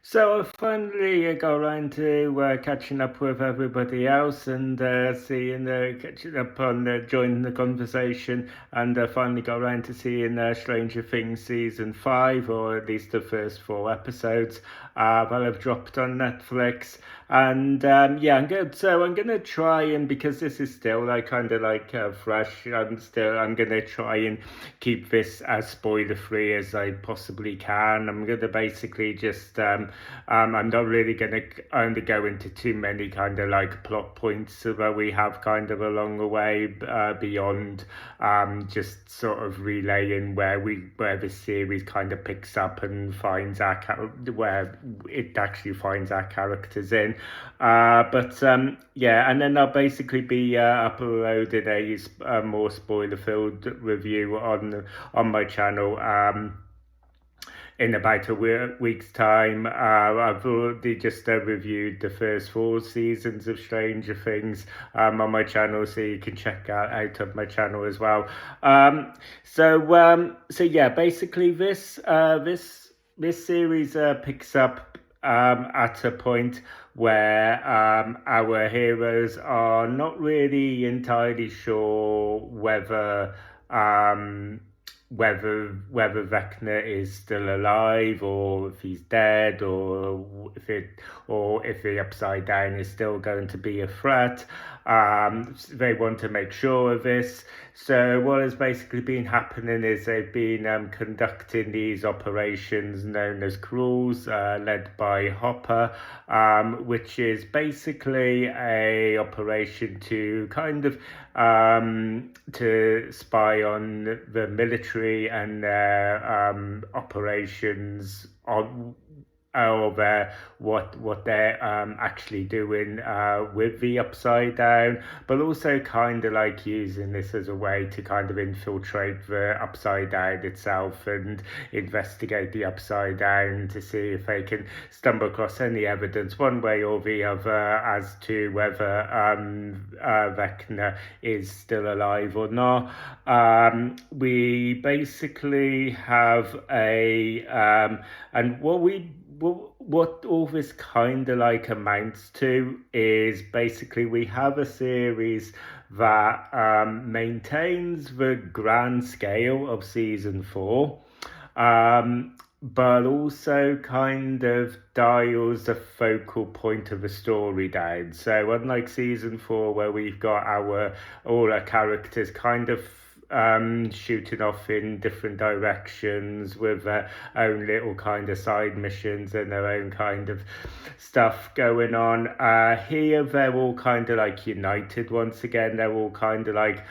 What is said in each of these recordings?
So I finally got around to catching up with everybody else and catching up on joining the conversation, and finally got around to seeing Stranger Things season 5, or at least the first 4 episodes. That have dropped on Netflix, and yeah, I'm good. So I'm gonna try, and because this is still like kind of like fresh, I'm gonna try and keep this as spoiler free as I possibly can. I'm gonna basically just I'm not really going to only go into too many kind of like plot points that we have kind of along the way beyond just sort of relaying where the series kind of picks up and finds where it actually finds our characters in. But yeah, and then I'll basically be uploading a more spoiler filled review on my channel. In about a week's time. I've already just reviewed the first 4 seasons of Stranger Things on my channel, so you can check out of my channel as well. So yeah, basically this series picks up at a point where our heroes are not really entirely sure um, whether Vecna is still alive, or if he's dead, or if the Upside Down is still going to be a threat. They want to make sure of this. So what has basically been happening is they've been conducting these operations known as Crawls, led by Hopper, which is basically a operation to kind of to spy on the military and their operations on what they're actually doing with the Upside Down, but also kind of like using this as a way to kind of infiltrate the Upside Down itself and investigate the Upside Down to see if they can stumble across any evidence one way or the other as to whether Vecna is still alive or not. We basically have and what all this kind of like amounts to is basically we have a series that maintains the grand scale of season 4, but also kind of dials the focal point of the story down. So unlike season 4, where we've got all our characters kind of shooting off in different directions with their own little kind of side missions and their own kind of stuff going on. Here they're all kind of like united once again. They're all kind of like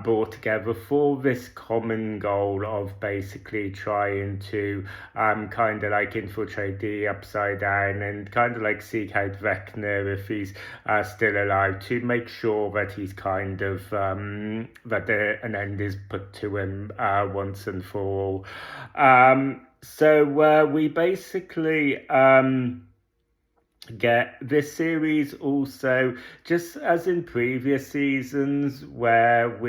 brought together for this common goal of basically trying to kind of like infiltrate the Upside Down and kind of like seek out Vecna if he's still alive, to make sure that he's kind of that an end is put to him once and for all. So we basically get this series also, just as in previous seasons, where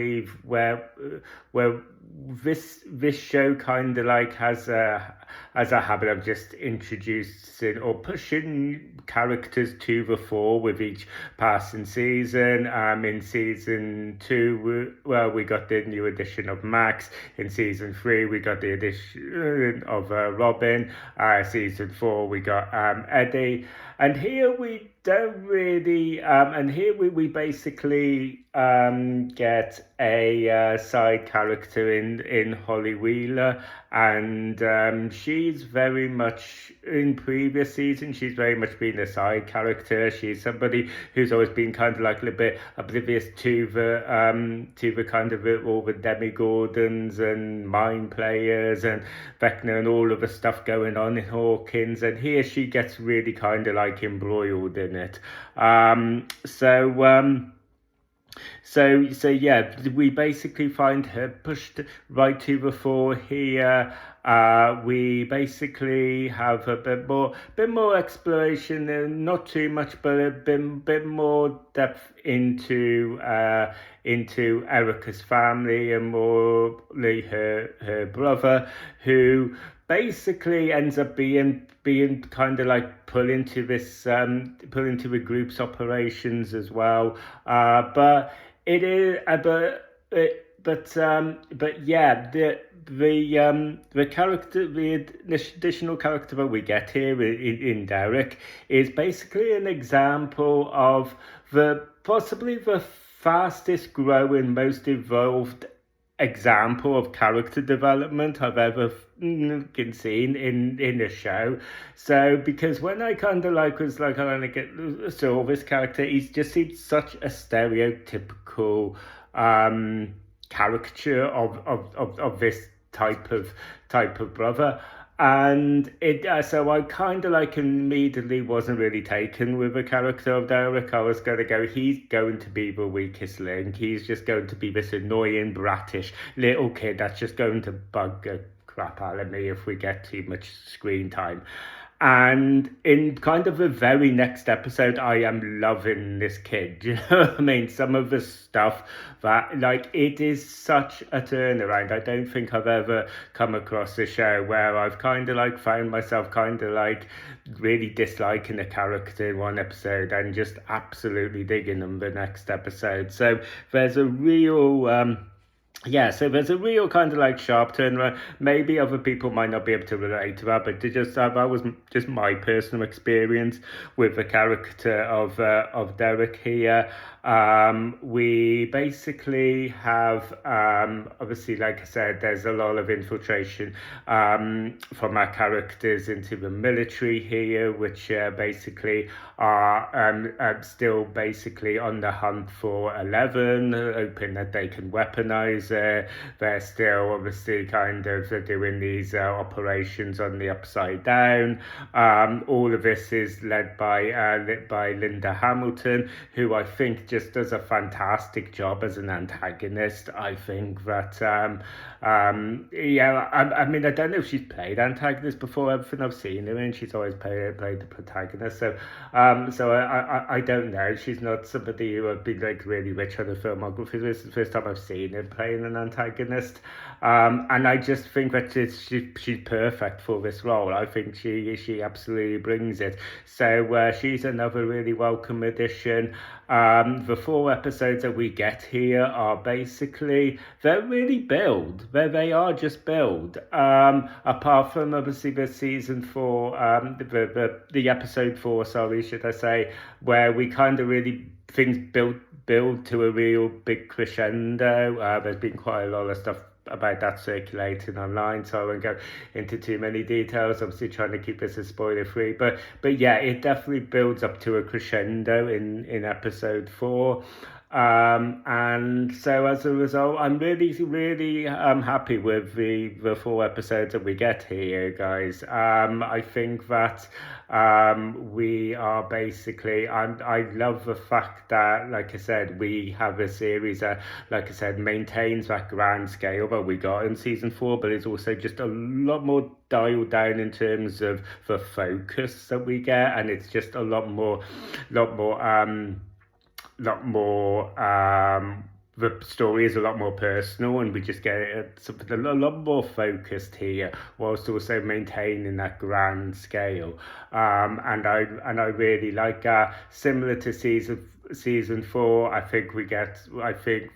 this show kind of like has a habit of just introducing or pushing characters to the fore with each passing season. In season 2, we got the new addition of Max. In season 3, we got the addition of Robin. Season 4, we got Eddie. And here we don't really, and here we basically get a side character in Holly Wheeler, and she's very much, in previous seasons, she's very much been a side character. She's somebody who's always been kind of like a little bit oblivious to the kind of all the demigorgons and mind players and Vecna and all of the stuff going on in Hawkins, and here she gets really kind of like embroiled in it. So yeah, we basically find her pushed right to the fore here, we basically have a bit more exploration, and not too much, but a bit more depth into Erica's family, and more like her brother, who basically ends up being kind of like pull into the group's operations as well. But it is but yeah, the character, the additional character that we get here in Derek is basically an example of possibly the fastest growing, most evolved example of character development I've ever seen in a show. So because when I kind of like was like, I saw this character, he's just seems such a stereotypical caricature of this type of brother. And it so I kind of like immediately wasn't really taken with the character of Derek. I was going to go, he's going to be the weakest link. He's just going to be this annoying, brattish little kid that's just going to bug the crap out of me if we get too much screen time. And in kind of the very next episode, I am loving this kid. Do you know what I mean? Some of the stuff that, like, it is such a turnaround. I don't think I've ever come across a show where I've kind of like found myself kind of like really disliking a character in one episode and just absolutely digging them the next episode. So there's a real so there's a real kind of like sharp turnaround. Maybe other people might not be able to relate to that, but that was just my personal experience with the character of Derek here. We basically have obviously, like I said, there's a lot of infiltration from our characters into the military here, which basically are still basically on the hunt for 11, hoping that they can weaponize. They're still obviously kind of doing these operations on the Upside Down. All of this is led by Linda Hamilton, who I think just does a fantastic job as an antagonist. I think that I mean, I don't know if she's played antagonist before. Everything I've seen her in, she's always played the protagonist. So I don't know. She's not somebody who I've been like really rich on the filmography. This is the first time I've seen her playing an antagonist, and I just think that she's perfect for this role. I think she absolutely brings it. So she's another really welcome addition. The 4 episodes that we get here are basically, they're really build. They are just build. Apart from obviously the season 4, the episode 4, sorry, should I say, where we kind of really things build to a real big crescendo. There's been quite a lot of stuff about that circulating online, so I won't go into too many details, obviously trying to keep this as spoiler free, but yeah, it definitely builds up to a crescendo in episode 4. And so as a result, I'm really happy with the 4 episodes that we get here, guys. I think that we are basically, I love the fact that, like I said, we have a series that, like I said, maintains that grand scale that we got in season 4, but it's also just a lot more dialed down in terms of the focus that we get, and it's just a lot more the story is a lot more personal, and we just get something a lot more focused here, whilst also maintaining that grand scale. And I really like similar to season 4. I think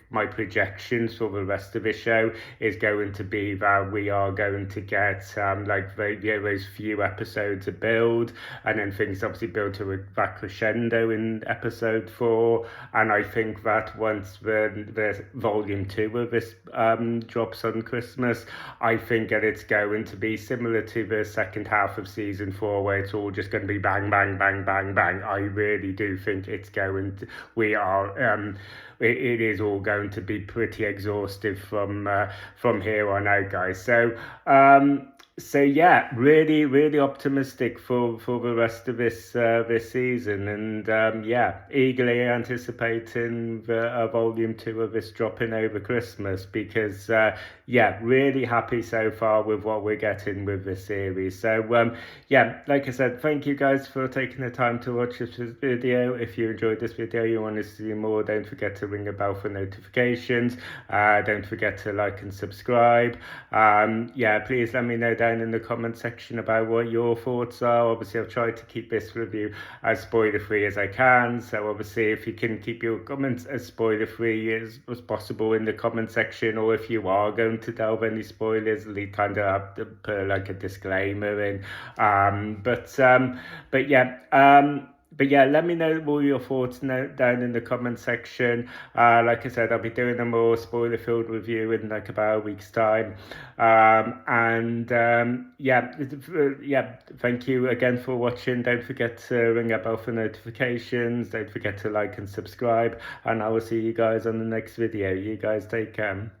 my projections for the rest of the show is going to be that we are going to get those few episodes of build, and then things obviously build to that crescendo in episode 4. And I think that once the volume 2 of this drops on Christmas, I think that it's going to be similar to the second half of season 4, where it's all just going to be bang bang bang bang bang. I really do think it's going to, it is all going to be pretty exhaustive from here on out, guys. So yeah, really optimistic for the rest of this season, and eagerly anticipating the volume 2 of this dropping over Christmas, because yeah, really happy so far with what we're getting with this series. So yeah, like I said, thank you guys for taking the time to watch this video. If you enjoyed this video, you want to see more, don't forget to ring the bell for notifications. Don't forget to like and subscribe. Yeah, please let me know down in the comment section about what your thoughts are. Obviously, I've tried to keep this review as spoiler free as I can, so obviously if you can keep your comments as spoiler free as possible in the comment section, or if you are going to delve any spoilers, you kind of have to put like a disclaimer in. But yeah, let me know all your thoughts down in the comment section. Like I said, I'll be doing a more spoiler-filled review in like about a week's time. Yeah, thank you again for watching. Don't forget to ring that bell for notifications. Don't forget to like and subscribe. And I will see you guys on the next video. You guys take care.